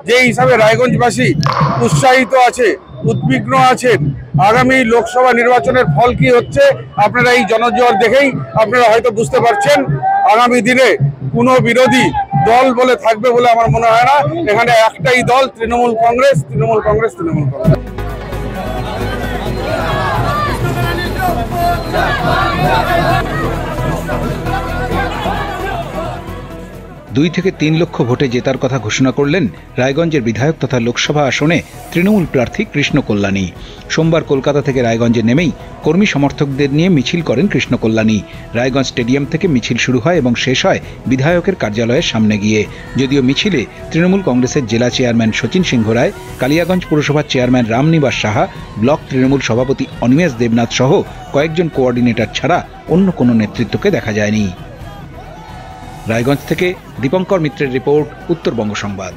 যে হিসাবে রায়গঞ্জবাসী উৎসাহিত আছে, উদ্বিগ্ন আছেন। আগামী লোকসভা নির্বাচনের ফল কি হচ্ছে আপনারা এই জনজোয়ার দেখেই আপনারা হয়তো বুঝতে পারছেন। আগামী দিনে কোনো বিরোধী দল বলে থাকবে বলে আমার মনে হয় না। এখানে একটাই দল, তৃণমূল কংগ্রেস, তৃণমূল কংগ্রেস, তৃণমূল কংগ্রেস। 2 থেকে 3 লক্ষ ভোটে জেতার কথা ঘোষণা করলেন রায়গঞ্জের বিধায়ক তথা লোকসভা আসনে তৃণমূল প্রার্থী কৃষ্ণ কল্যাণী। সোমবার কলকাতা থেকে রায়গঞ্জে নেমেই কর্মী সমর্থকদের নিয়ে মিছিল করেন কৃষ্ণ কল্যাণী। রায়গঞ্জ স্টেডিয়াম থেকে মিছিল শুরু হয় এবং শেষ হয় বিধায়কের কার্যালয়ের সামনে গিয়ে। যদিও মিছিলে তৃণমূল কংগ্রেসের জেলা চেয়ারম্যান শচীন সিংহ রায়, কালিয়াগঞ্জ পুরসভার চেয়ারম্যান রামনিবাস সাহা, ব্লক তৃণমূল সভাপতি অনিমেষ দেবনাথ সহ কয়েকজন কোঅর্ডিনেটর ছাড়া অন্য কোনো নেতৃত্বকে দেখা যায়নি। রায়গঞ্জ থেকে দীপঙ্কর মিত্রের রিপোর্ট, উত্তরবঙ্গ সংবাদ।